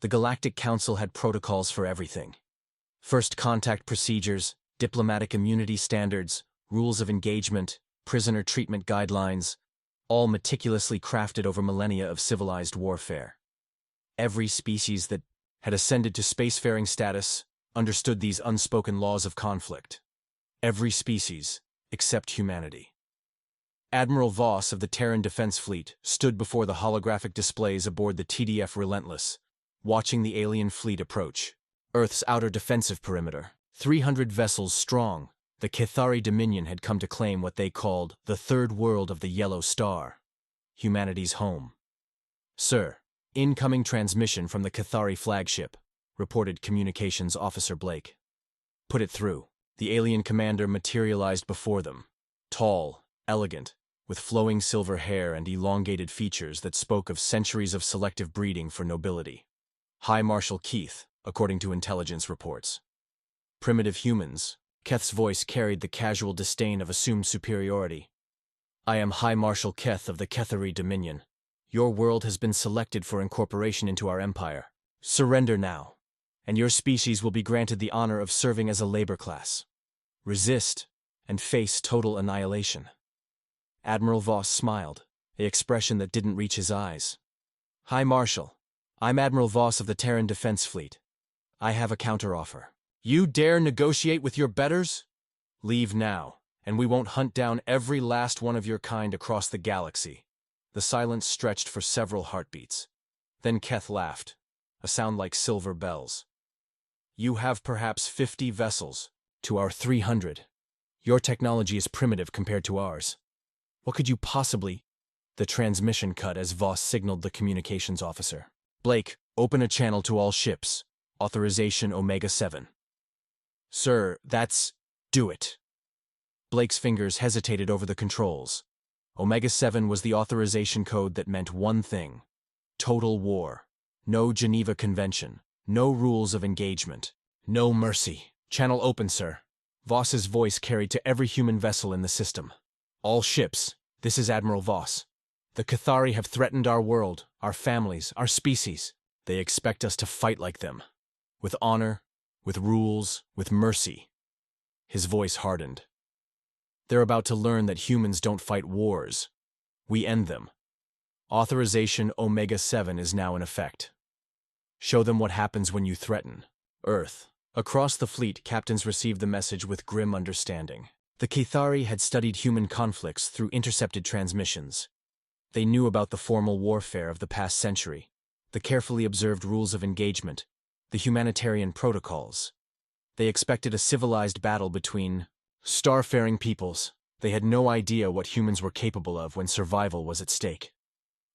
The Galactic Council had protocols for everything. First contact procedures, diplomatic immunity standards, rules of engagement, prisoner treatment guidelines, all meticulously crafted over millennia of civilized warfare. Every species that had ascended to spacefaring status understood these unspoken laws of conflict. Every species, except humanity. Admiral Voss of the Terran Defense Fleet stood before the holographic displays aboard the TDF Relentless, watching the alien fleet approach. Earth's outer defensive perimeter, 300 vessels strong, the Cathari Dominion had come to claim what they called the third world of the Yellow Star, humanity's home. "Sir, incoming transmission from the Cathari flagship," reported Communications Officer Blake. "Put it through." The alien commander materialized before them, tall, elegant, with flowing silver hair and elongated features that spoke of centuries of selective breeding for nobility. High Marshal Keith, according to intelligence reports. Primitive humans. Keth's voice carried the casual disdain of assumed superiority. "I am High Marshal Keth of the Cathari Dominion. Your world has been selected for incorporation into our empire. Surrender now, and your species will be granted the honor of serving as a labor class. Resist, and face total annihilation." Admiral Voss smiled, an expression that didn't reach his eyes. "High Marshal, I'm Admiral Voss of the Terran Defense Fleet. I have a counteroffer." "You dare negotiate with your betters? Leave now, and we won't hunt down every last one of your kind across the galaxy." The silence stretched for several heartbeats. Then Keth laughed, a sound like silver bells. "You have perhaps 50 vessels, to our 300. Your technology is primitive compared to ours. What could you possibly—" The transmission cut as Voss signaled the communications officer. "Blake, open a channel to all ships. Authorization Omega-7. "Sir, that's— do it." Blake's fingers hesitated over the controls. Omega-7 was the authorization code that meant one thing: total war. No Geneva Convention. No rules of engagement. No mercy. "Channel open, sir." Voss's voice carried to every human vessel in the system. "All ships, this is Admiral Voss. The Cathari have threatened our world, our families, our species. They expect us to fight like them. With honor, with rules, with mercy." His voice hardened. "They're about to learn that humans don't fight wars. We end them. Authorization Omega-7 is now in effect. Show them what happens when you threaten Earth." Across the fleet, captains received the message with grim understanding. The Cathari had studied human conflicts through intercepted transmissions. They knew about the formal warfare of the past century, the carefully observed rules of engagement, the humanitarian protocols. They expected a civilized battle between starfaring peoples. They had no idea what humans were capable of when survival was at stake.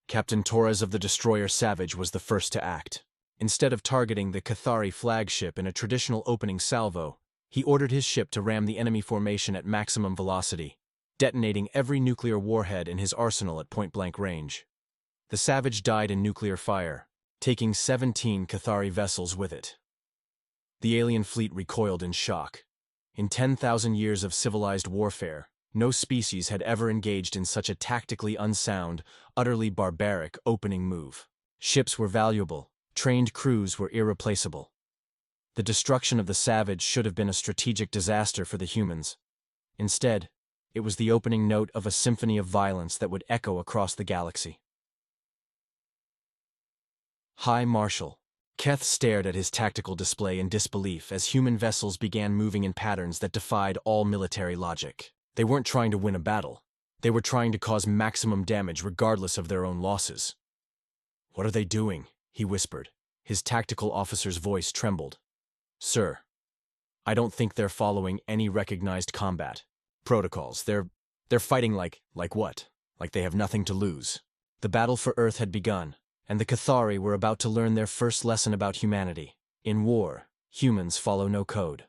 Captain Torres of the destroyer Savage was the first to act. Instead of targeting the Cathari flagship in a traditional opening salvo, he ordered his ship to ram the enemy formation at maximum velocity, detonating every nuclear warhead in his arsenal at point-blank range. The Savage died in nuclear fire, taking 17 Cathari vessels with it. The alien fleet recoiled in shock. In 10,000 years of civilized warfare, no species had ever engaged in such a tactically unsound, utterly barbaric opening move. Ships were valuable. Trained crews were irreplaceable. The destruction of the Savage should have been a strategic disaster for the humans. Instead, it was the opening note of a symphony of violence that would echo across the galaxy. High Marshal. Keth stared at his tactical display in disbelief as human vessels began moving in patterns that defied all military logic. They weren't trying to win a battle. They were trying to cause maximum damage regardless of their own losses. "What are they doing?" he whispered. His tactical officer's voice trembled. "Sir, I don't think they're following any recognized combat protocols. They're fighting like what? Like they have nothing to lose." The battle for Earth had begun, and the Cathari were about to learn their first lesson about humanity. In war, humans follow no code.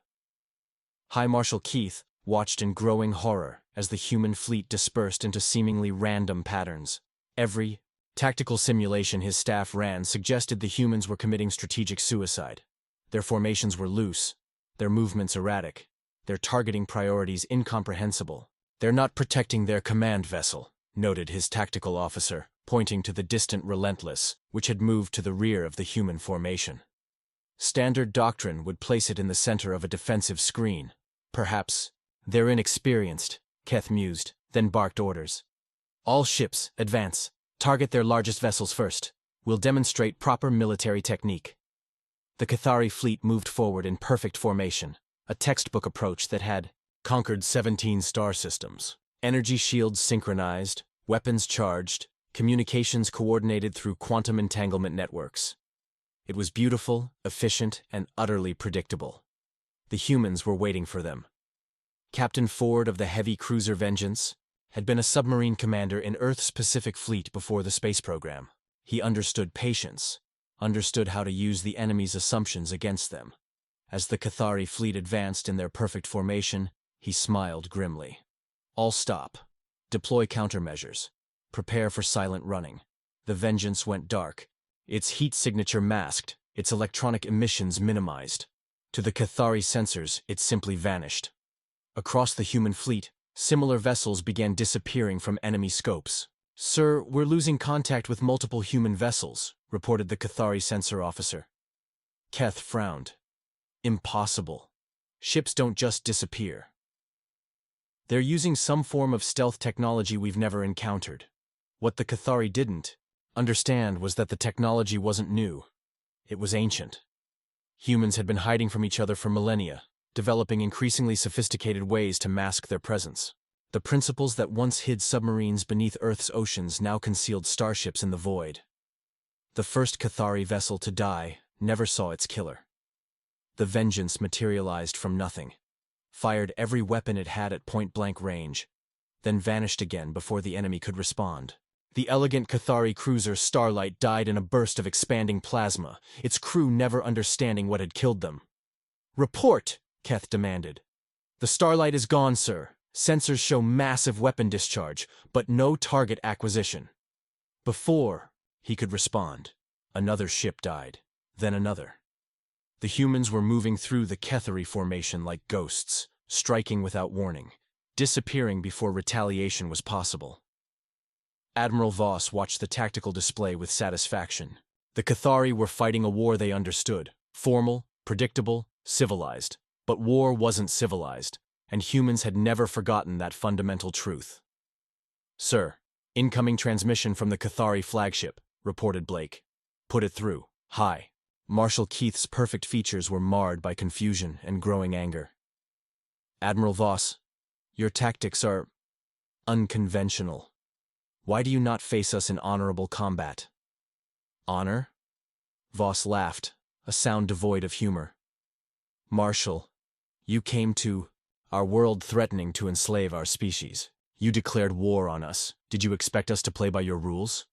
High Marshal Keith watched in growing horror as the human fleet dispersed into seemingly random patterns. Every tactical simulation his staff ran suggested the humans were committing strategic suicide. Their formations were loose, their movements erratic, their targeting priorities incomprehensible. "They're not protecting their command vessel," noted his tactical officer. pointing to the distant Relentless, which had moved to the rear of the human formation. Standard doctrine would place it in the center of a defensive screen. Perhaps they're inexperienced, Keth mused, then barked orders. All ships, advance. Target their largest vessels first. We'll demonstrate proper military technique. The Cathari fleet moved forward in perfect formation, a textbook approach that had conquered 17 star systems. Energy shields synchronized, weapons charged, communications coordinated through quantum entanglement networks. It was beautiful, efficient, and utterly predictable. The humans were waiting for them. Captain Ford of the heavy cruiser Vengeance had been a submarine commander in Earth's Pacific Fleet before the space program. He understood patience, understood how to use the enemy's assumptions against them. As the Cathari fleet advanced in their perfect formation, he smiled grimly. All stop. Deploy countermeasures. Prepare for silent running. The Vengeance went dark, its heat signature masked, its electronic emissions minimized. To the Cathari sensors, it simply vanished. Across the human fleet, similar vessels began disappearing from enemy scopes. "Sir, we're losing contact with multiple human vessels," reported the Cathari sensor officer. Keth frowned. Impossible. Ships don't just disappear. They're using some form of stealth technology we've never encountered. What the Cathari didn't understand was that the technology wasn't new. It was ancient. Humans had been hiding from each other for millennia, developing increasingly sophisticated ways to mask their presence. The principles that once hid submarines beneath Earth's oceans now concealed starships in the void. The first Cathari vessel to die never saw its killer. The Vengeance materialized from nothing, fired every weapon it had at point-blank range, then vanished again before the enemy could respond. The elegant Cathari cruiser Starlight died in a burst of expanding plasma, its crew never understanding what had killed them. "Report!" Keth demanded. "The Starlight is gone, sir. Sensors show massive weapon discharge, but no target acquisition." Before he could respond, another ship died, then another. The humans were moving through the Cathari formation like ghosts, striking without warning, disappearing before retaliation was possible. Admiral Voss watched the tactical display with satisfaction. The Cathari were fighting a war they understood, formal, predictable, civilized. But war wasn't civilized, and humans had never forgotten that fundamental truth. "Sir, incoming transmission from the Cathari flagship," reported Blake. "Put it through." "Hi." Marshal Keith's perfect features were marred by confusion and growing anger. "Admiral Voss, your tactics are unconventional. Why do you not face us in honorable combat?" "Honor?" Voss laughed, a sound devoid of humor. "Marshal, you came to our world threatening to enslave our species. You declared war on us. Did you expect us to play by your rules?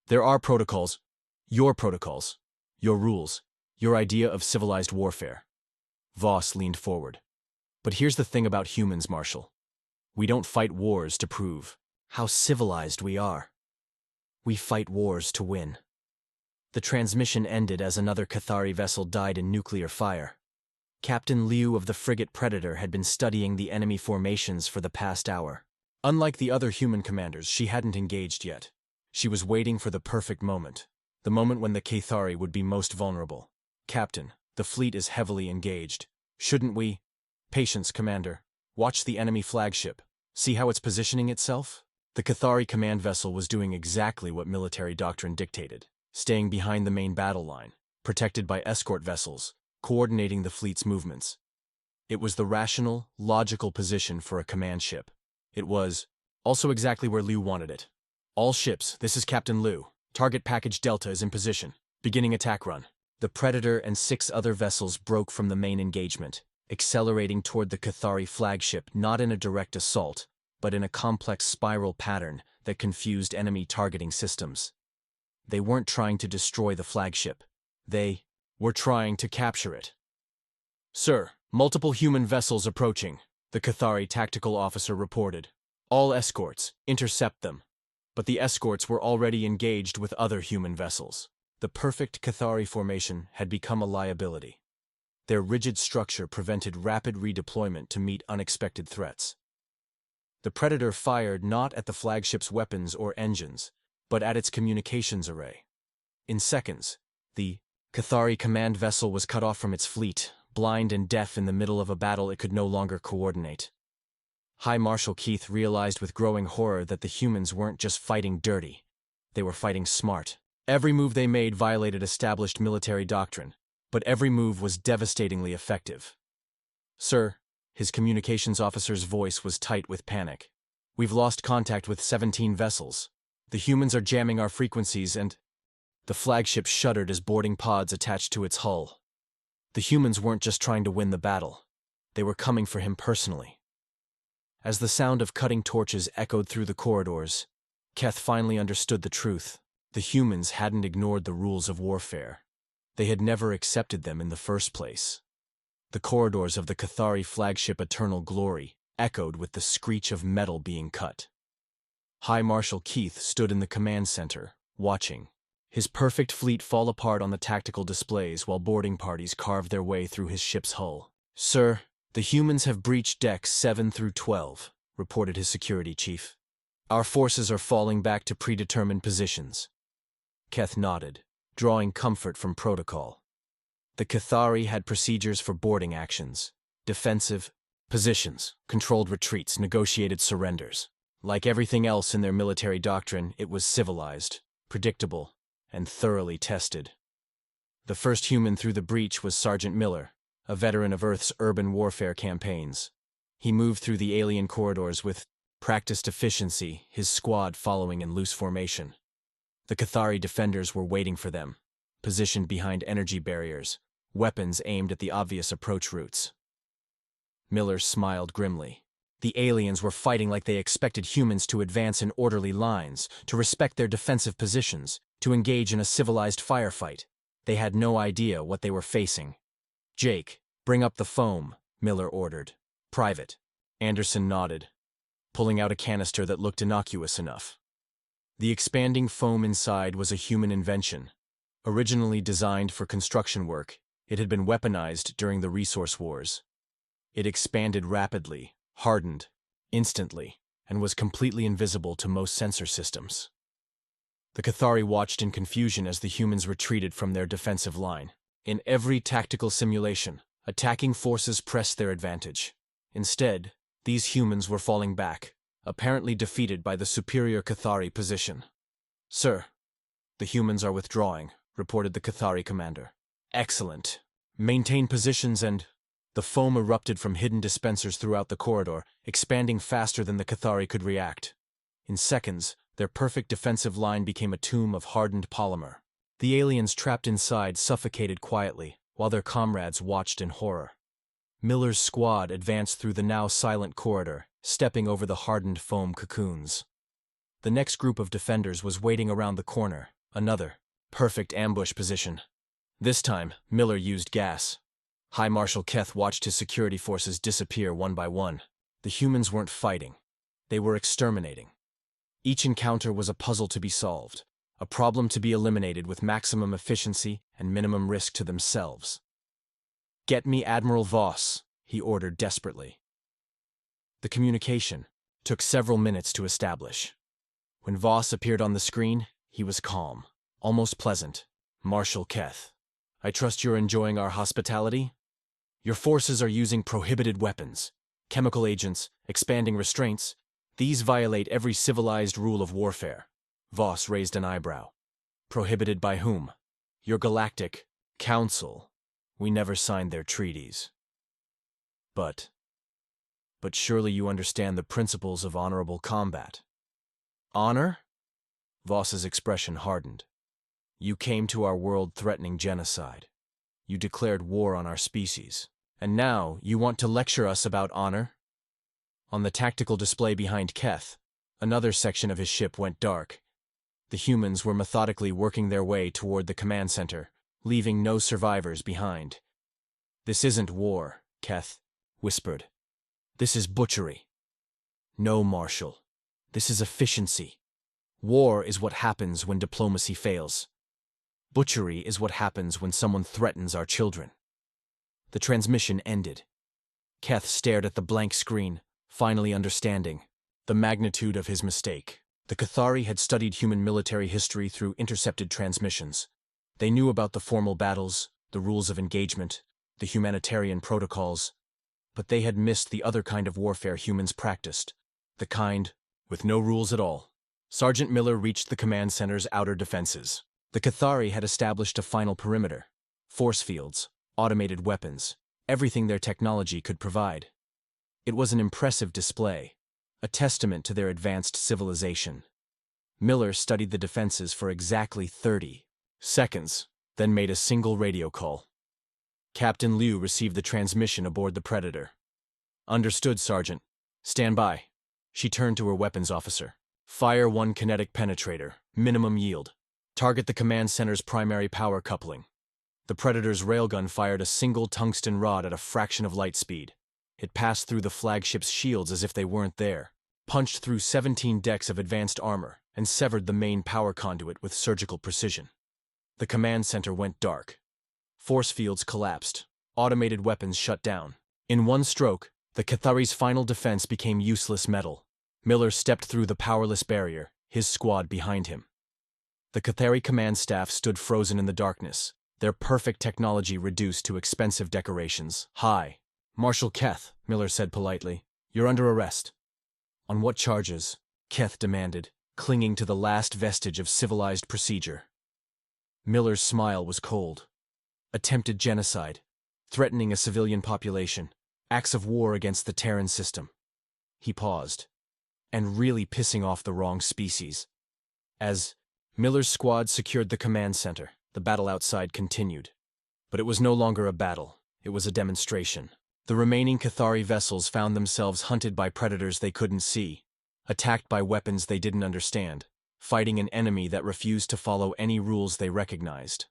There are protocols, your rules, your idea of civilized warfare." Voss leaned forward. "But here's the thing about humans, Marshal. We don't fight wars to prove how civilized we are. We fight wars to win." The transmission ended as another Cathari vessel died in nuclear fire. Captain Liu of the frigate Predator had been studying the enemy formations for the past hour. Unlike the other human commanders, she hadn't engaged yet. She was waiting for the perfect moment, the moment when the Cathari would be most vulnerable. "Captain, the fleet is heavily engaged. Shouldn't we—" "Patience, Commander. Watch the enemy flagship. See how it's positioning itself?" The Cathari command vessel was doing exactly what military doctrine dictated, staying behind the main battle line, protected by escort vessels, coordinating the fleet's movements. It was the rational, logical position for a command ship. It was also exactly where Liu wanted it. "All ships, this is Captain Liu. Target package Delta is in position. Beginning attack run." The Predator and 6 other vessels broke from the main engagement, accelerating toward the Cathari flagship not in a direct assault, but in a complex spiral pattern that confused enemy targeting systems. They weren't trying to destroy the flagship. They were trying to capture it. "Sir, multiple human vessels approaching," the Cathari tactical officer reported. "All escorts, intercept them." But the escorts were already engaged with other human vessels. The perfect Cathari formation had become a liability. Their rigid structure prevented rapid redeployment to meet unexpected threats. The Predator fired not at the flagship's weapons or engines, but at its communications array. In seconds, the Cathari command vessel was cut off from its fleet, blind and deaf in the middle of a battle it could no longer coordinate. High Marshal Keith realized with growing horror that the humans weren't just fighting dirty, they were fighting smart. Every move they made violated established military doctrine, but every move was devastatingly effective. "Sir," his communications officer's voice was tight with panic. "We've lost contact with 17 vessels. The humans are jamming our frequencies and—" The flagship shuddered as boarding pods attached to its hull. The humans weren't just trying to win the battle. They were coming for him personally. As the sound of cutting torches echoed through the corridors, Keth finally understood the truth. The humans hadn't ignored the rules of warfare. They had never accepted them in the first place. The corridors of the Cathari flagship Eternal Glory echoed with the screech of metal being cut. High Marshal Keith stood in the command center, watching, his perfect fleet fall apart on the tactical displays while boarding parties carved their way through his ship's hull. "Sir, the humans have breached decks 7 through 12, reported his security chief. "Our forces are falling back to predetermined positions." Keth nodded, drawing comfort from protocol. The Cathari had procedures for boarding actions, defensive positions, controlled retreats, negotiated surrenders. Like everything else in their military doctrine, it was civilized, predictable, and thoroughly tested. The first human through the breach was Sergeant Miller, a veteran of Earth's urban warfare campaigns. He moved through the alien corridors with practiced efficiency, his squad following in loose formation. The Cathari defenders were waiting for them, positioned behind energy barriers, weapons aimed at the obvious approach routes. Miller smiled grimly. The aliens were fighting like they expected humans to advance in orderly lines, to respect their defensive positions, to engage in a civilized firefight. They had no idea what they were facing. "Jake, bring up the foam," Miller ordered. "Private." Anderson nodded, pulling out a canister that looked innocuous enough. The expanding foam inside was a human invention. Originally designed for construction work, it had been weaponized during the resource wars. It expanded rapidly, hardened, instantly, and was completely invisible to most sensor systems. The Cathari watched in confusion as the humans retreated from their defensive line. In every tactical simulation, attacking forces pressed their advantage. Instead, these humans were falling back, apparently defeated by the superior Cathari position. "Sir, the humans are withdrawing," reported the Cathari commander. "Excellent. Maintain positions and—" The foam erupted from hidden dispensers throughout the corridor, expanding faster than the Cathari could react. In seconds, their perfect defensive line became a tomb of hardened polymer. The aliens trapped inside suffocated quietly, while their comrades watched in horror. Miller's squad advanced through the now silent corridor, stepping over the hardened foam cocoons. The next group of defenders was waiting around the corner, another perfect ambush position. This time, Miller used gas. High Marshal Keth watched his security forces disappear one by one. The humans weren't fighting. They were exterminating. Each encounter was a puzzle to be solved, a problem to be eliminated with maximum efficiency and minimum risk to themselves. "Get me Admiral Voss," he ordered desperately. The communication took several minutes to establish. When Voss appeared on the screen, he was calm, almost pleasant. "Marshal Keth, I trust you're enjoying our hospitality? Your forces are using prohibited weapons, chemical agents, expanding restraints. These violate every civilized rule of warfare." Voss raised an eyebrow. "Prohibited by whom?" "Your Galactic Council. We never signed their treaties." But surely you understand the principles of honorable combat." "Honor?" Voss's expression hardened. "You came to our world threatening genocide. You declared war on our species. And now you want to lecture us about honor?" On the tactical display behind Keth, another section of his ship went dark. The humans were methodically working their way toward the command center, leaving no survivors behind. "This isn't war," Keth whispered. "This is butchery." "No, Marshal. This is efficiency. War is what happens when diplomacy fails. Butchery is what happens when someone threatens our children." The transmission ended. Keth stared at the blank screen, finally understanding the magnitude of his mistake. The Cathari had studied human military history through intercepted transmissions. They knew about the formal battles, the rules of engagement, the humanitarian protocols, but they had missed the other kind of warfare humans practiced, the kind with no rules at all. Sergeant Miller reached the command center's outer defenses. The Cathari had established a final perimeter, force fields, automated weapons, everything their technology could provide. It was an impressive display, a testament to their advanced civilization. Miller studied the defenses for exactly 30 seconds, then made a single radio call. Captain Liu received the transmission aboard the Predator. "Understood, Sergeant. Stand by." She turned to her weapons officer. "Fire 1 kinetic penetrator, minimum yield. Target the command center's primary power coupling." The Predator's railgun fired a single tungsten rod at a fraction of light speed. It passed through the flagship's shields as if they weren't there, punched through 17 decks of advanced armor, and severed the main power conduit with surgical precision. The command center went dark. Force fields collapsed. Automated weapons shut down. In one stroke, the Cathari's final defense became useless metal. Miller stepped through the powerless barrier, his squad behind him. The Cathari command staff stood frozen in the darkness, their perfect technology reduced to expensive decorations. "Hi, Marshal Keth," Miller said politely. "You're under arrest." "On what charges?" Keth demanded, clinging to the last vestige of civilized procedure. Miller's smile was cold. Attempted genocide, threatening a civilian population, acts of war against the Terran system. He paused. And really pissing off the wrong species. As Miller's squad secured the command center, the battle outside continued. But it was no longer a battle, it was a demonstration. The remaining Cathari vessels found themselves hunted by predators they couldn't see, attacked by weapons they didn't understand, fighting an enemy that refused to follow any rules they recognized.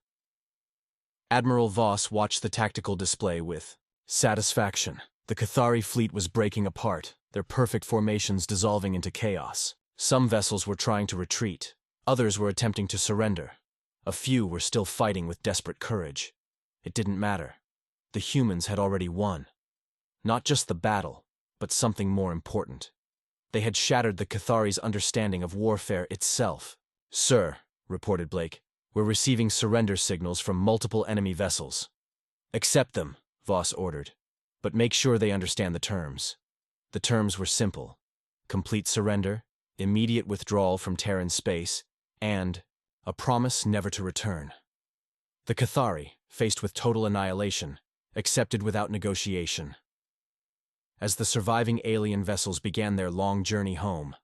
Admiral Voss watched the tactical display with satisfaction. The Cathari fleet was breaking apart, their perfect formations dissolving into chaos. Some vessels were trying to retreat, others were attempting to surrender. A few were still fighting with desperate courage. It didn't matter. The humans had already won. Not just the battle, but something more important. They had shattered the Cathari's understanding of warfare itself. "Sir," reported Blake, "we're receiving surrender signals from multiple enemy vessels." "Accept them," Voss ordered. "But make sure they understand the terms." The terms were simple: complete surrender, immediate withdrawal from Terran space, and a promise never to return. The Cathari, faced with total annihilation, accepted without negotiation. As the surviving alien vessels began their long journey home,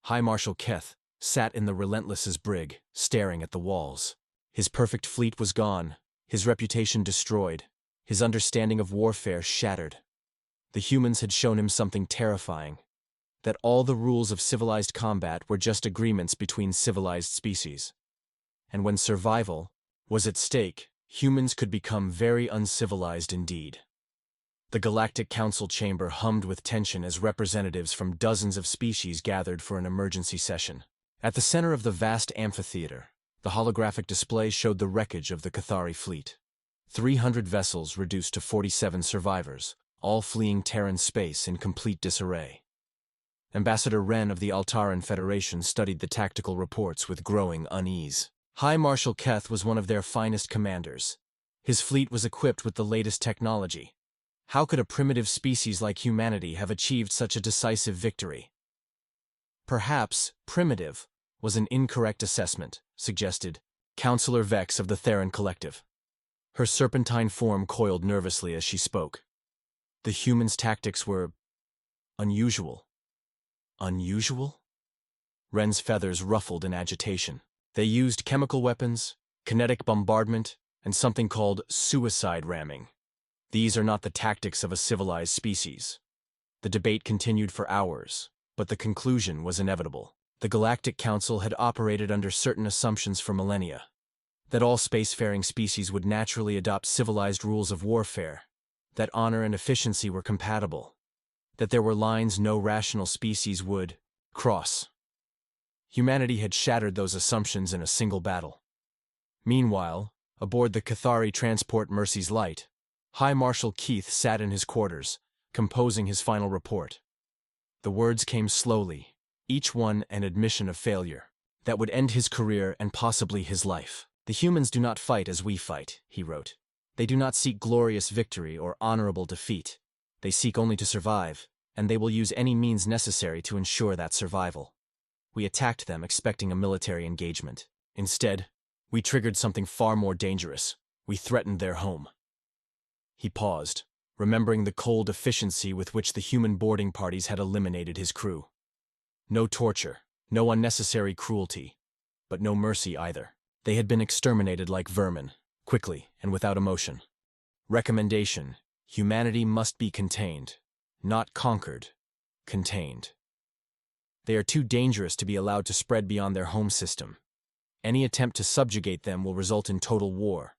High Marshal Keth sat in the Relentless's brig, staring at the walls. His perfect fleet was gone, his reputation destroyed, his understanding of warfare shattered. The humans had shown him something terrifying, that all the rules of civilized combat were just agreements between civilized species. And when survival was at stake, humans could become very uncivilized indeed. The Galactic Council chamber hummed with tension as representatives from dozens of species gathered for an emergency session. At the center of the vast amphitheater, the holographic display showed the wreckage of the Cathari fleet. 300 vessels reduced to 47 survivors, all fleeing Terran space in complete disarray. Ambassador Wren of the Altaran Federation studied the tactical reports with growing unease. High Marshal Keth was one of their finest commanders. His fleet was equipped with the latest technology. How could a primitive species like humanity have achieved such a decisive victory? Perhaps primitive was an incorrect assessment, suggested Counselor Vex of the Theron Collective. Her serpentine form coiled nervously as she spoke. The humans' tactics were unusual. Unusual? Wren's feathers ruffled in agitation. They used chemical weapons, kinetic bombardment, and something called suicide ramming. These are not the tactics of a civilized species. The debate continued for hours, but the conclusion was inevitable. The Galactic Council had operated under certain assumptions for millennia. That all spacefaring species would naturally adopt civilized rules of warfare, that honor and efficiency were compatible, that there were lines no rational species would cross. Humanity had shattered those assumptions in a single battle. Meanwhile, aboard the Cathari transport Mercy's Light, High Marshal Keith sat in his quarters, composing his final report. The words came slowly, each one an admission of failure that would end his career and possibly his life. "The humans do not fight as we fight," he wrote. "They do not seek glorious victory or honorable defeat. They seek only to survive, and they will use any means necessary to ensure that survival. We attacked them expecting a military engagement. Instead, we triggered something far more dangerous. We threatened their home." He paused, remembering the cold efficiency with which the human boarding parties had eliminated his crew. No torture, no unnecessary cruelty, but no mercy either. They had been exterminated like vermin, quickly and without emotion. Recommendation: humanity must be contained. Not conquered, contained. They are too dangerous to be allowed to spread beyond their home system. Any attempt to subjugate them will result in total war.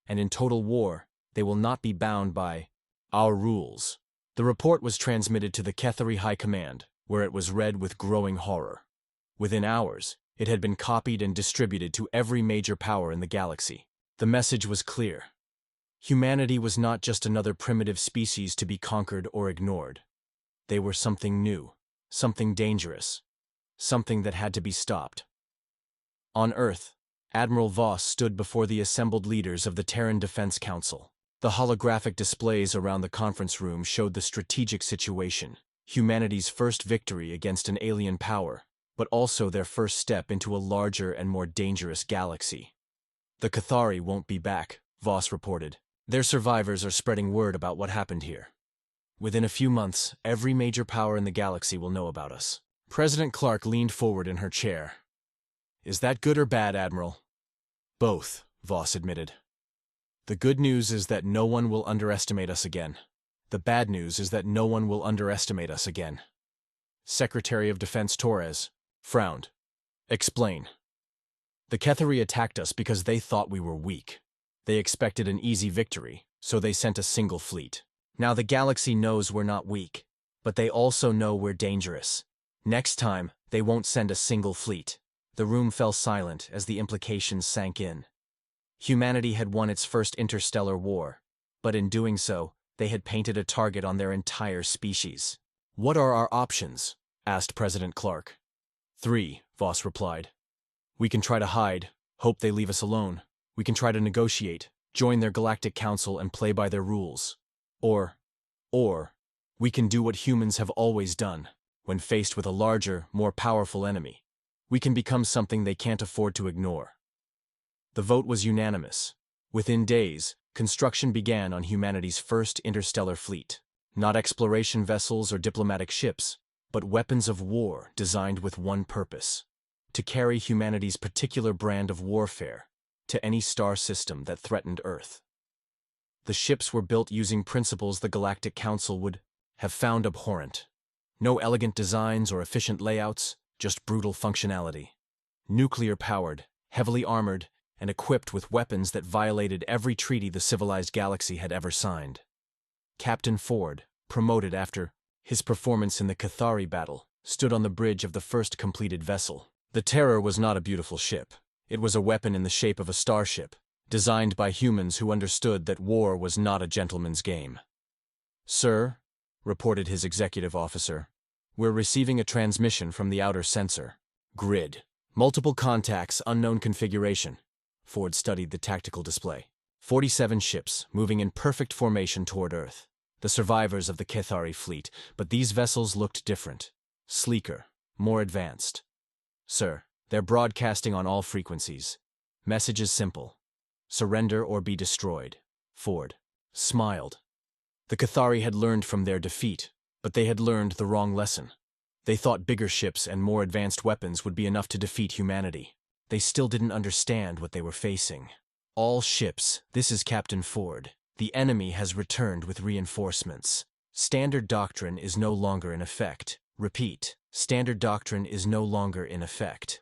And in total war, they will not be bound by our rules. The report was transmitted to the Kethari High Command, where it was read with growing horror. Within hours, it had been copied and distributed to every major power in the galaxy. The message was clear. Humanity was not just another primitive species to be conquered or ignored. They were something new, something dangerous, something that had to be stopped. On Earth, Admiral Voss stood before the assembled leaders of the Terran Defense Council. The holographic displays around the conference room showed the strategic situation, humanity's first victory against an alien power, but also their first step into a larger and more dangerous galaxy. "The Cathari won't be back," Voss reported. "Their survivors are spreading word about what happened here. Within a few months, every major power in the galaxy will know about us." President Clark leaned forward in her chair. "Is that good or bad, Admiral?" "Both," Voss admitted. "The good news is that no one will underestimate us again. The bad news is that no one will underestimate us again." Secretary of Defense Torres frowned. "Explain." "The Kethari attacked us because they thought we were weak. They expected an easy victory, so they sent a single fleet. Now the galaxy knows we're not weak, but they also know we're dangerous. Next time, they won't send a single fleet." The room fell silent as the implications sank in. Humanity had won its first interstellar war, but in doing so, they had painted a target on their entire species. "What are our options?" asked President Clark. "Three," Voss replied. "We can try to hide, hope they leave us alone. We can try to negotiate, join their galactic council and play by their rules. Or, we can do what humans have always done, when faced with a larger, more powerful enemy. We can become something they can't afford to ignore." The vote was unanimous. Within days, construction began on humanity's first interstellar fleet. Not exploration vessels or diplomatic ships, but weapons of war designed with one purpose: to carry humanity's particular brand of warfare to any star system that threatened Earth. The ships were built using principles the Galactic Council would have found abhorrent. No elegant designs or efficient layouts, just brutal functionality. Nuclear-powered, heavily armored, and equipped with weapons that violated every treaty the civilized galaxy had ever signed. Captain Ford, promoted after his performance in the Cathari battle, stood on the bridge of the first completed vessel. The Terror was not a beautiful ship. It was a weapon in the shape of a starship, designed by humans who understood that war was not a gentleman's game. "Sir," reported his executive officer, "we're receiving a transmission from the outer sensor. Grid. Multiple contacts, unknown configuration." Ford studied the tactical display. 47 ships, moving in perfect formation toward Earth. The survivors of the Kethari fleet, but these vessels looked different. Sleeker, more advanced. "Sir, they're broadcasting on all frequencies. Message is simple: surrender or be destroyed." Ford smiled. The Cathari had learned from their defeat, but they had learned the wrong lesson. They thought bigger ships and more advanced weapons would be enough to defeat humanity. They still didn't understand what they were facing. "All ships, this is Captain Ford. The enemy has returned with reinforcements. Standard doctrine is no longer in effect. Repeat, standard doctrine is no longer in effect."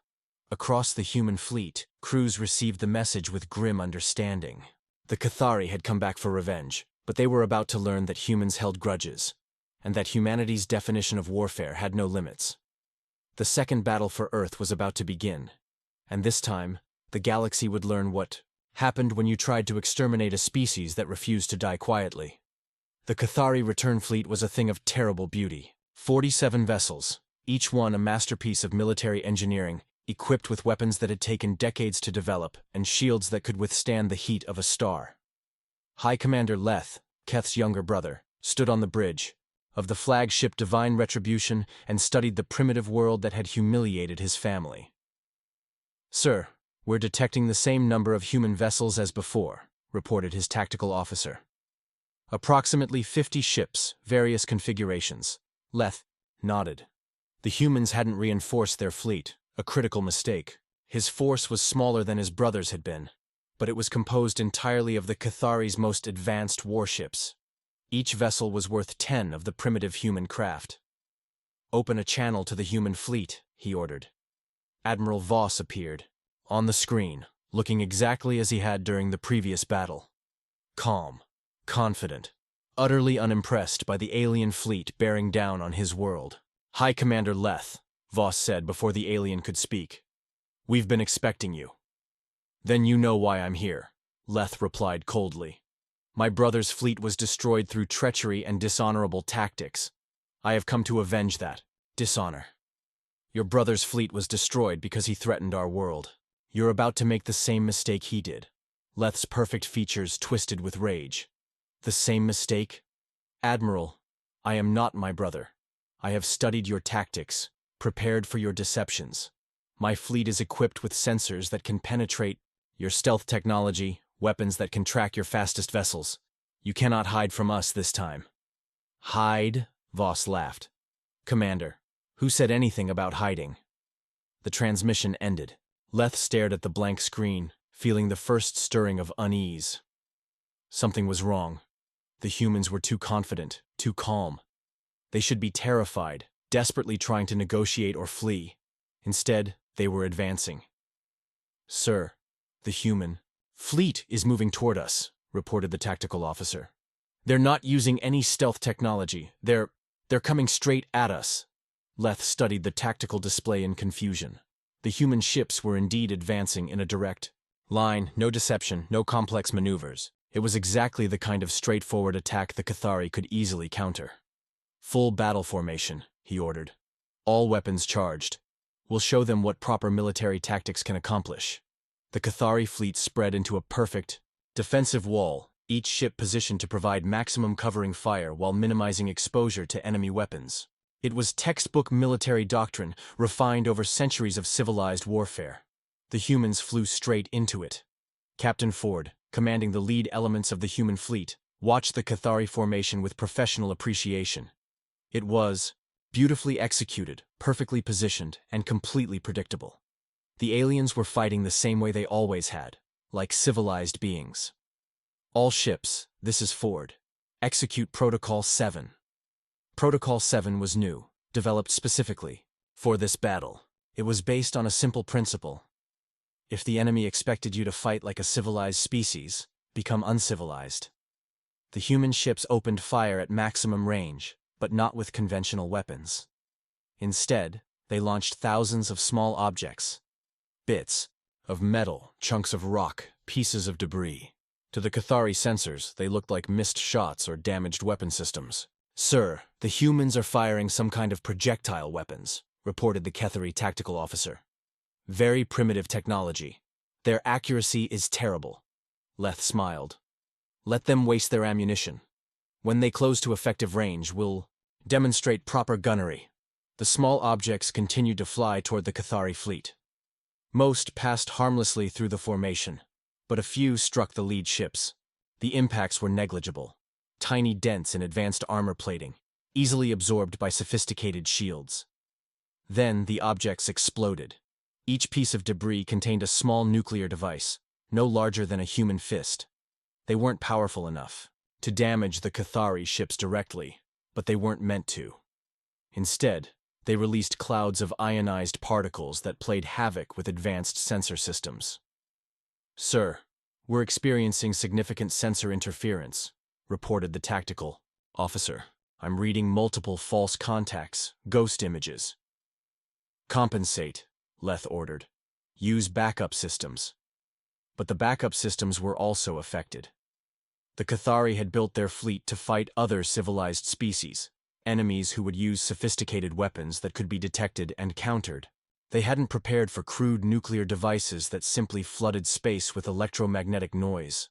Across the human fleet, crews received the message with grim understanding. The Cathari had come back for revenge, but they were about to learn that humans held grudges, and that humanity's definition of warfare had no limits. The second battle for Earth was about to begin, and this time, the galaxy would learn what happened when you tried to exterminate a species that refused to die quietly. The Cathari return fleet was a thing of terrible beauty. 47 vessels, each one a masterpiece of military engineering, equipped with weapons that had taken decades to develop and shields that could withstand the heat of a star. High Commander Leth, Keth's younger brother, stood on the bridge of the flagship Divine Retribution and studied the primitive world that had humiliated his family. "Sir, we're detecting the same number of human vessels as before," reported his tactical officer. "Approximately 50 ships, various configurations." Leth nodded. The humans hadn't reinforced their fleet, a critical mistake. His force was smaller than his brother's had been, but it was composed entirely of the Cathari's most advanced warships. Each vessel was worth 10 of the primitive human craft. "Open a channel to the human fleet," he ordered. Admiral Voss appeared, on the screen, looking exactly as he had during the previous battle. Calm, confident, utterly unimpressed by the alien fleet bearing down on his world. "High Commander Leth," Voss said before the alien could speak, "we've been expecting you." "Then you know why I'm here," Leth replied coldly. "My brother's fleet was destroyed through treachery and dishonorable tactics. I have come to avenge that dishonor. Your brother's fleet was destroyed because he threatened our world. You're about to make the same mistake he did." Leth's perfect features twisted with rage. "The same mistake? Admiral, I am not my brother. I have studied your tactics, prepared for your deceptions. My fleet is equipped with sensors that can penetrate your stealth technology, weapons that can track your fastest vessels. You cannot hide from us this time." "Hide?" Voss laughed. "Commander, who said anything about hiding?" The transmission ended. Leth stared at the blank screen, feeling the first stirring of unease. Something was wrong. The humans were too confident, too calm. They should be terrified, desperately trying to negotiate or flee. Instead, they were advancing. "Sir, the human fleet is moving toward us," reported the tactical officer. "They're not using any stealth technology. They're coming straight at us." Leth studied the tactical display in confusion. The human ships were indeed advancing in a direct line, no deception, no complex maneuvers. It was exactly the kind of straightforward attack the Cathari could easily counter. "Full battle formation," he ordered. "All weapons charged. We'll show them what proper military tactics can accomplish." The Cathari fleet spread into a perfect defensive wall, each ship positioned to provide maximum covering fire while minimizing exposure to enemy weapons. It was textbook military doctrine, refined over centuries of civilized warfare. The humans flew straight into it. Captain Ford, commanding the lead elements of the human fleet, watched the Cathari formation with professional appreciation. It was beautifully executed, perfectly positioned, and completely predictable. The aliens were fighting the same way they always had, like civilized beings. "All ships, this is Ford. Execute Protocol 7. Protocol 7 was new, developed specifically for this battle. It was based on a simple principle. If the enemy expected you to fight like a civilized species, become uncivilized. The human ships opened fire at maximum range, but not with conventional weapons. Instead, they launched thousands of small objects, bits of metal, chunks of rock, pieces of debris. To the Cathari sensors, they looked like missed shots or damaged weapon systems. "Sir, the humans are firing some kind of projectile weapons," reported the Cathari tactical officer. "Very primitive technology. Their accuracy is terrible." Leth smiled. "Let them waste their ammunition. When they close to effective range, we'll demonstrate proper gunnery." The small objects continued to fly toward the Cathari fleet. Most passed harmlessly through the formation, but a few struck the lead ships. The impacts were negligible. Tiny dents in advanced armor plating, easily absorbed by sophisticated shields. Then the objects exploded. Each piece of debris contained a small nuclear device, no larger than a human fist. They weren't powerful enough to damage the Cathari ships directly, but they weren't meant to. Instead, they released clouds of ionized particles that played havoc with advanced sensor systems. "Sir, we're experiencing significant sensor interference," reported the tactical officer. "I'm reading multiple false contacts, ghost images." "Compensate," Leth ordered. "Use backup systems." But the backup systems were also affected. The Cathari had built their fleet to fight other civilized species, enemies who would use sophisticated weapons that could be detected and countered. They hadn't prepared for crude nuclear devices that simply flooded space with electromagnetic noise.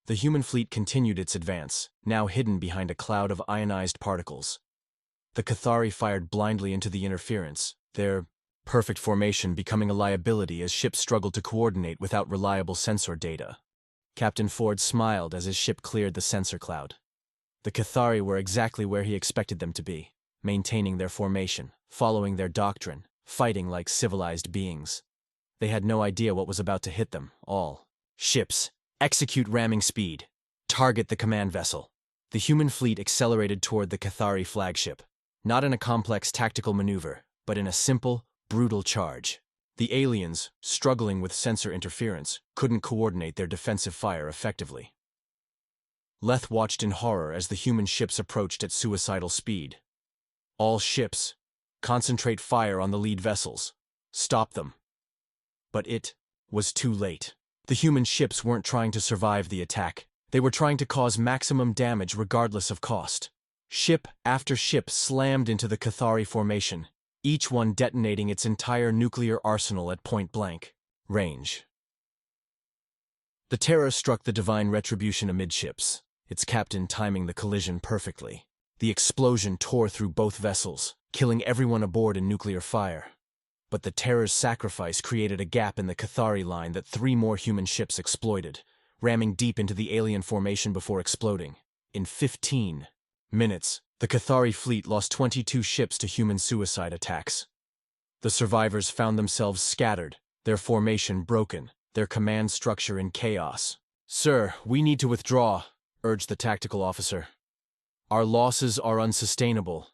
The human fleet continued its advance, now hidden behind a cloud of ionized particles. The Cathari fired blindly into the interference, their perfect formation becoming a liability as ships struggled to coordinate without reliable sensor data. Captain Ford smiled as his ship cleared the sensor cloud. The Cathari were exactly where he expected them to be, maintaining their formation, following their doctrine, fighting like civilized beings. They had no idea what was about to hit them. All ships, execute ramming speed. Target the command vessel. The human fleet accelerated toward the Cathari flagship, not in a complex tactical maneuver, but in a simple, brutal charge. The aliens, struggling with sensor interference, couldn't coordinate their defensive fire effectively. Leth watched in horror as the human ships approached at suicidal speed. All ships, concentrate fire on the lead vessels. Stop them. But it was too late. The human ships weren't trying to survive the attack. They were trying to cause maximum damage regardless of cost. Ship after ship slammed into the Cathari formation, each one detonating its entire nuclear arsenal at point-blank range. The Terror struck the Divine Retribution amidships, its captain timing the collision perfectly. The explosion tore through both vessels, killing everyone aboard in nuclear fire. But the Terror's sacrifice created a gap in the Cathari line that 3 more human ships exploited, ramming deep into the alien formation before exploding. In 15 minutes, the Cathari fleet lost 22 ships to human suicide attacks. The survivors found themselves scattered, their formation broken, their command structure in chaos. "Sir, we need to withdraw," urged the tactical officer. "Our losses are unsustainable."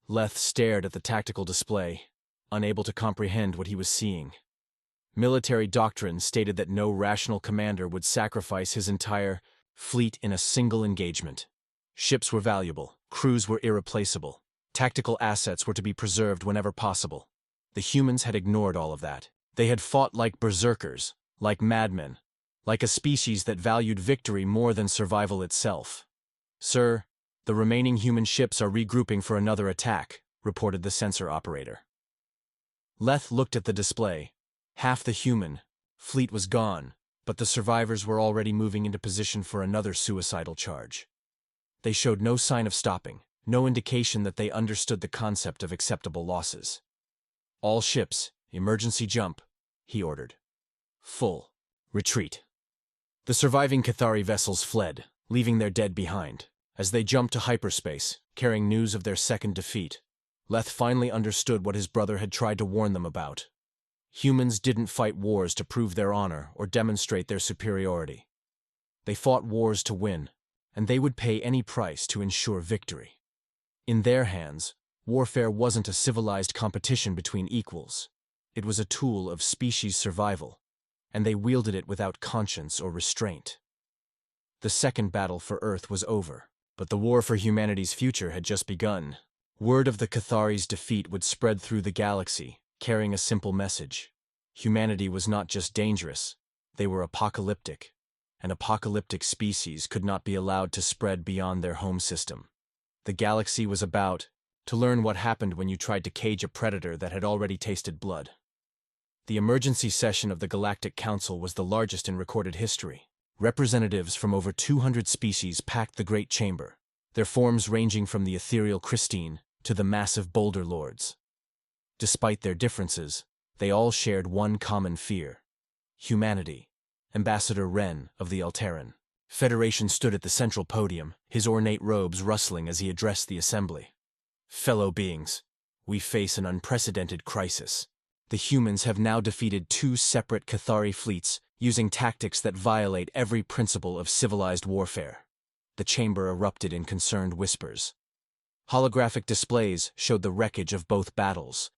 Leth stared at the tactical display, unable to comprehend what he was seeing. Military doctrine stated that no rational commander would sacrifice his entire fleet in a single engagement. Ships were valuable, crews were irreplaceable, tactical assets were to be preserved whenever possible. The humans had ignored all of that. They had fought like berserkers, like madmen, like a species that valued victory more than survival itself. "Sir, the remaining human ships are regrouping for another attack," reported the sensor operator. Leth looked at the display. Half the human fleet was gone, but the survivors were already moving into position for another suicidal charge. They showed no sign of stopping, no indication that they understood the concept of acceptable losses. "All ships, emergency jump," he ordered. "Full retreat." The surviving Cathari vessels fled, leaving their dead behind. As they jumped to hyperspace, carrying news of their second defeat, Leth finally understood what his brother had tried to warn them about. Humans didn't fight wars to prove their honor or demonstrate their superiority. They fought wars to win, and they would pay any price to ensure victory. In their hands, warfare wasn't a civilized competition between equals. It was a tool of species survival, and they wielded it without conscience or restraint. The second battle for Earth was over, but the war for humanity's future had just begun. Word of the Cathari's defeat would spread through the galaxy, carrying a simple message. Humanity was not just dangerous, they were apocalyptic. An apocalyptic species could not be allowed to spread beyond their home system. The galaxy was about to learn what happened when you tried to cage a predator that had already tasted blood. The emergency session of the Galactic Council was the largest in recorded history. Representatives from over 200 species packed the Great Chamber, their forms ranging from the ethereal Christine to the massive Boulder Lords. Despite their differences, they all shared one common fear: humanity. Ambassador Wren of the Alteran Federation stood at the central podium, his ornate robes rustling as he addressed the assembly. "Fellow beings, we face an unprecedented crisis. The humans have now defeated 2 separate Cathari fleets using tactics that violate every principle of civilized warfare." The chamber erupted in concerned whispers. Holographic displays showed the wreckage of both battles,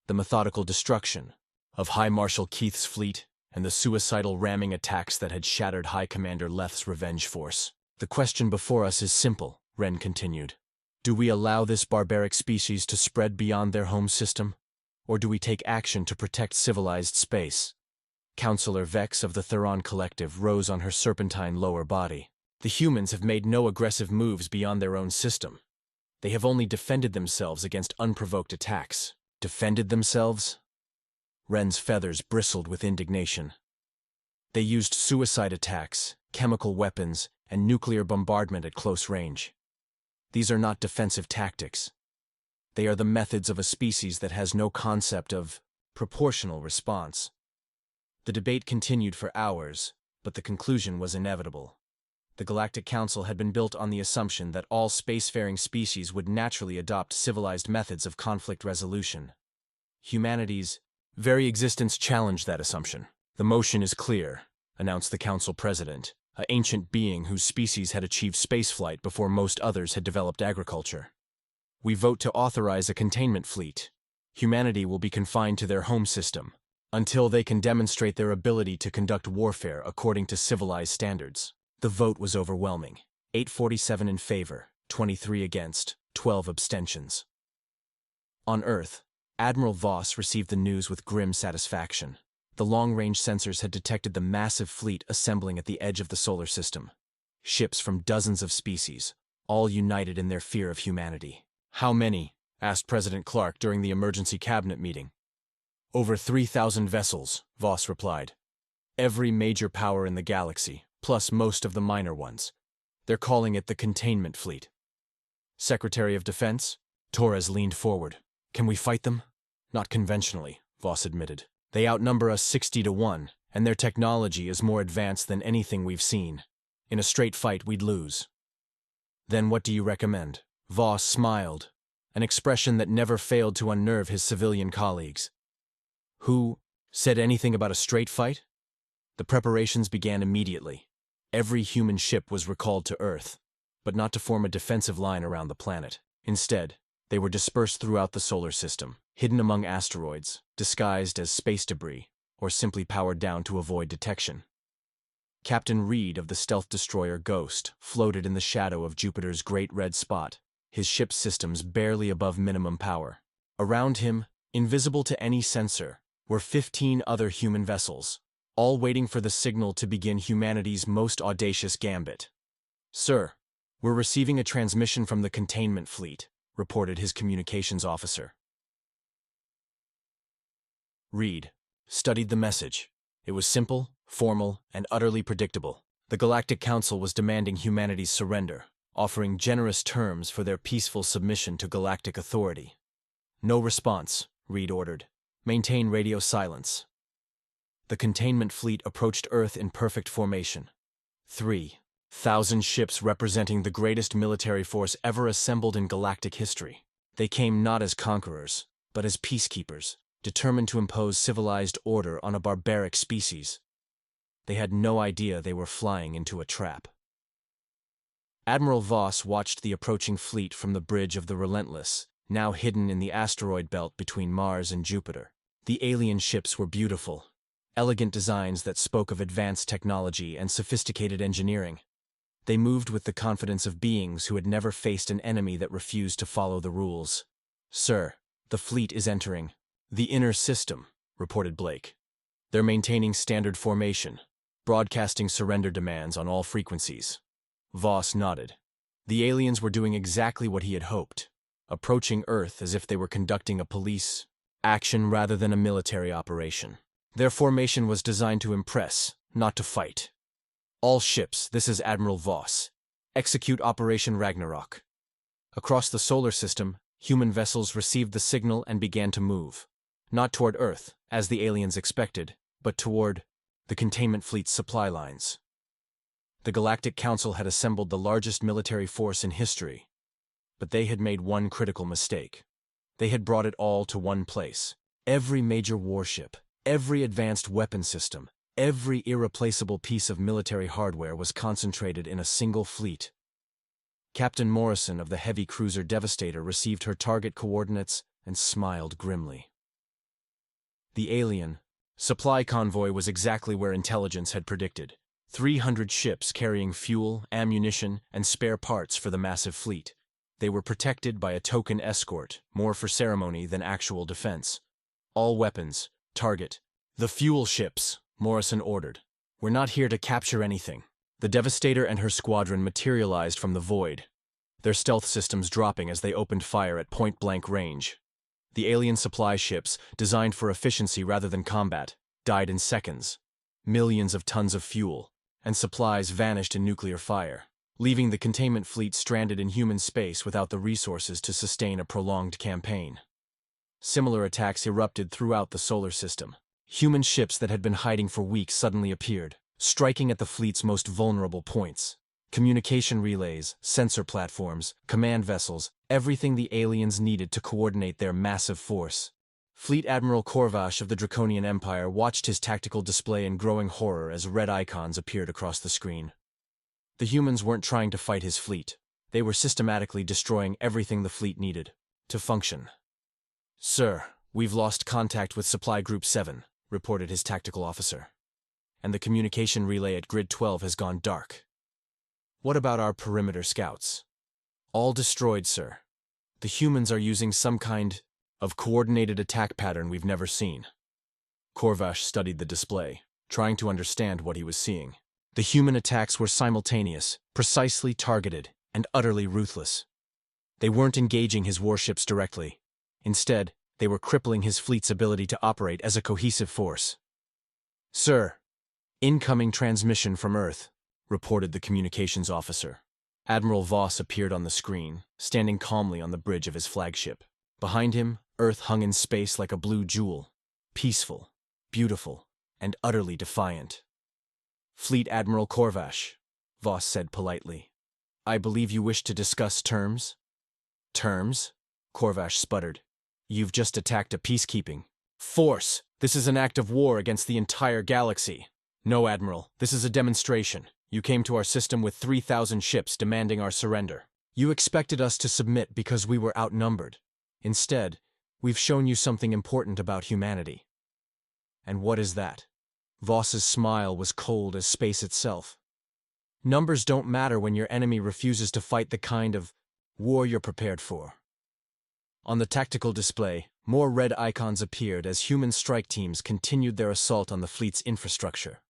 the methodical destruction of High Marshal Keith's fleet, and the suicidal ramming attacks that had shattered High Commander Leth's revenge force. "The question before us is simple," Wren continued. "Do we allow this barbaric species to spread beyond their home system, or do we take action to protect civilized space?" Counselor Vex of the Theron Collective rose on her serpentine lower body. "The humans have made no aggressive moves beyond their own system. They have only defended themselves against unprovoked attacks. Defended themselves? Ren's feathers bristled with indignation. They used suicide attacks, chemical weapons, and nuclear bombardment at close range. These are not defensive tactics. They are the methods of a species that has no concept of proportional response. The debate continued for hours, but the conclusion was inevitable. The Galactic Council had been built on the assumption that all spacefaring species would naturally adopt civilized methods of conflict resolution. Humanity's very existence challenged that assumption. "The motion is clear," announced the Council President, an ancient being whose species had achieved spaceflight before most others had developed agriculture. "We vote to authorize a containment fleet. Humanity will be confined to their home system until they can demonstrate their ability to conduct warfare according to civilized standards." The vote was overwhelming. 847 in favor, 23 against, 12 abstentions. On Earth, Admiral Voss received the news with grim satisfaction. The long-range sensors had detected the massive fleet assembling at the edge of the solar system. Ships from dozens of species, all united in their fear of humanity. "How many?" asked President Clark during the emergency cabinet meeting. "Over 3,000 vessels," Voss replied. "Every major power in the galaxy, plus most of the minor ones. They're calling it the containment fleet." "Secretary of Defense?" Torres leaned forward. "Can we fight them?" "Not conventionally," Voss admitted. "They outnumber us 60 to 1, and their technology is more advanced than anything we've seen. In a straight fight, we'd lose." "Then what do you recommend?" Voss smiled, an expression that never failed to unnerve his civilian colleagues. "Who said anything about a straight fight?" The preparations began immediately. Every human ship was recalled to Earth, but not to form a defensive line around the planet. Instead, they were dispersed throughout the solar system, hidden among asteroids, disguised as space debris, or simply powered down to avoid detection. Captain Reed of the stealth destroyer Ghost floated in the shadow of Jupiter's great red spot, his ship's systems barely above minimum power. Around him, invisible to any sensor, were 15 other human vessels, all waiting for the signal to begin humanity's most audacious gambit. "Sir, we're receiving a transmission from the containment fleet," reported his communications officer. Reed studied the message. It was simple, formal, and utterly predictable. The Galactic Council was demanding humanity's surrender, offering generous terms for their peaceful submission to galactic authority. "No response," Reed ordered. "Maintain radio silence." The containment fleet approached Earth in perfect formation. 3,000 ships representing the greatest military force ever assembled in galactic history. They came not as conquerors, but as peacekeepers, determined to impose civilized order on a barbaric species. They had no idea they were flying into a trap. Admiral Voss watched the approaching fleet from the bridge of the Relentless, now hidden in the asteroid belt between Mars and Jupiter. The alien ships were beautiful, elegant designs that spoke of advanced technology and sophisticated engineering. They moved with the confidence of beings who had never faced an enemy that refused to follow the rules. "Sir, the fleet is entering the inner system," reported Blake. "They're maintaining standard formation, broadcasting surrender demands on all frequencies." Voss nodded. The aliens were doing exactly what he had hoped, approaching Earth as if they were conducting a police action rather than a military operation. Their formation was designed to impress, not to fight. "All ships, this is Admiral Voss. Execute Operation Ragnarok." Across the solar system, human vessels received the signal and began to move. Not toward Earth, as the aliens expected, but toward the containment fleet's supply lines. The Galactic Council had assembled the largest military force in history, but they had made one critical mistake. They had brought it all to one place. Every major warship, every advanced weapon system, every irreplaceable piece of military hardware was concentrated in a single fleet. Captain Morrison of the heavy cruiser Devastator received her target coordinates and smiled grimly. The alien supply convoy was exactly where intelligence had predicted. 300 ships carrying fuel, ammunition, and spare parts for the massive fleet. They were protected by a token escort, more for ceremony than actual defense. "All weapons, target the fuel ships," Morrison ordered. "We're not here to capture anything." The Devastator and her squadron materialized from the void. their stealth systems dropping as they opened fire at point-blank range. The alien supply ships, designed for efficiency rather than combat, died in seconds. Millions of tons of fuel and supplies vanished in nuclear fire, leaving the containment fleet stranded in human space without the resources to sustain a prolonged campaign. Similar attacks erupted throughout the solar system. Human ships that had been hiding for weeks suddenly appeared, striking at the fleet's most vulnerable points. Communication relays, sensor platforms, command vessels, everything the aliens needed to coordinate their massive force. Fleet Admiral Korvash of the Draconian Empire watched his tactical display in growing horror as red icons appeared across the screen. The humans weren't trying to fight his fleet. They were systematically destroying everything the fleet needed to function. "Sir, we've lost contact with Supply Group 7, reported his tactical officer. "And the communication relay at Grid 12 has gone dark." "What about our perimeter scouts?" "All destroyed, sir. The humans are using some kind of coordinated attack pattern we've never seen." Korvash studied the display, trying to understand what he was seeing. The human attacks were simultaneous, precisely targeted, and utterly ruthless. They weren't engaging his warships directly. Instead, they were crippling his fleet's ability to operate as a cohesive force. "Sir, incoming transmission from Earth," reported the communications officer. Admiral Voss appeared on the screen, standing calmly on the bridge of his flagship. Behind him, Earth hung in space like a blue jewel, peaceful, beautiful, and utterly defiant. "Fleet Admiral Korvash," Voss said politely. "I believe you wish to discuss terms?" "Terms?" Korvash sputtered. "You've just attacked a peacekeeping force. This is an act of war against the entire galaxy." "No, Admiral, this is a demonstration. You came to our system with 3,000 ships demanding our surrender. You expected us to submit because we were outnumbered. Instead, we've shown you something important about humanity." "And what is that?" Voss's smile was cold as space itself. "Numbers don't matter when your enemy refuses to fight the kind of war you're prepared for." On the tactical display, more red icons appeared as human strike teams continued their assault on the fleet's infrastructure.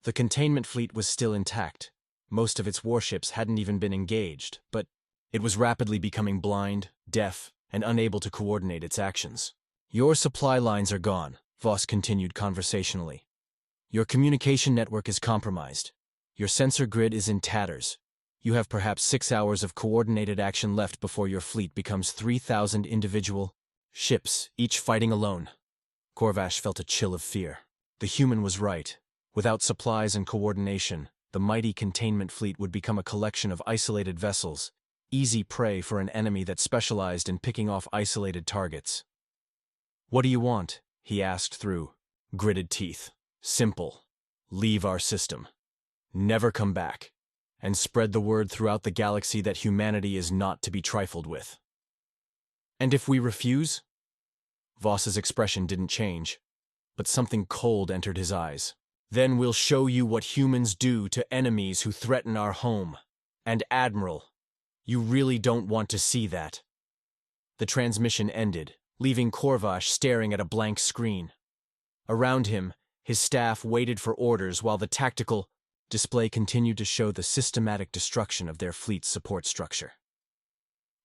The containment fleet was still intact. Most of its warships hadn't even been engaged, but it was rapidly becoming blind, deaf, and unable to coordinate its actions. "Your supply lines are gone," Voss continued conversationally. "Your communication network is compromised. Your sensor grid is in tatters. You have perhaps 6 hours of coordinated action left before your fleet becomes 3,000 individual ships, each fighting alone." Korvash felt a chill of fear. The human was right. Without supplies and coordination, the mighty containment fleet would become a collection of isolated vessels, easy prey for an enemy that specialized in picking off isolated targets. "What do you want?" he asked through gritted teeth. "Simple. Leave our system. Never come back. And spread the word throughout the galaxy that humanity is not to be trifled with." "And if we refuse?" Voss's expression didn't change, but something cold entered his eyes. "Then we'll show you what humans do to enemies who threaten our home. And Admiral, you really don't want to see that." The transmission ended, leaving Korvash staring at a blank screen. Around him, his staff waited for orders while the tactical display continued to show the systematic destruction of their fleet's support structure.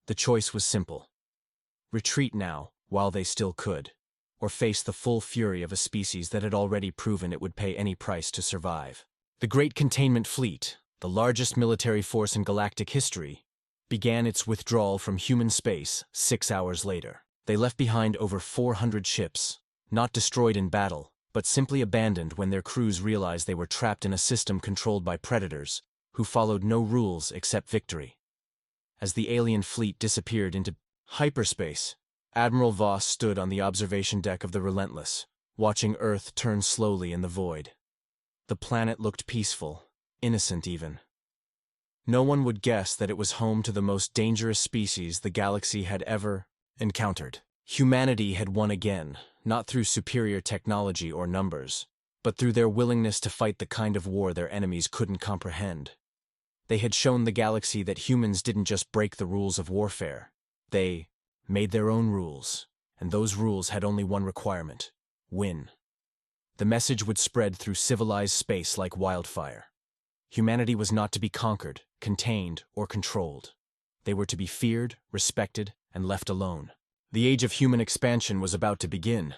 The choice was simple. Retreat now, while they still could, or face the full fury of a species that had already proven it would pay any price to survive. The Great Containment Fleet, the largest military force in galactic history, began its withdrawal from human space 6 hours later. They left behind over 400 ships, not destroyed in battle, but simply abandoned when their crews realized they were trapped in a system controlled by predators, who followed no rules except victory. As the alien fleet disappeared into hyperspace, Admiral Voss stood on the observation deck of the Relentless, watching Earth turn slowly in the void. The planet looked peaceful, innocent even. No one would guess that it was home to the most dangerous species the galaxy had ever encountered. Humanity had won again, not through superior technology or numbers, but through their willingness to fight the kind of war their enemies couldn't comprehend. They had shown the galaxy that humans didn't just break the rules of warfare. They made their own rules, and those rules had only one requirement: win. The message would spread through civilized space like wildfire. Humanity was not to be conquered, contained, or controlled. They were to be feared, respected, and left alone. The age of human expansion was about to begin.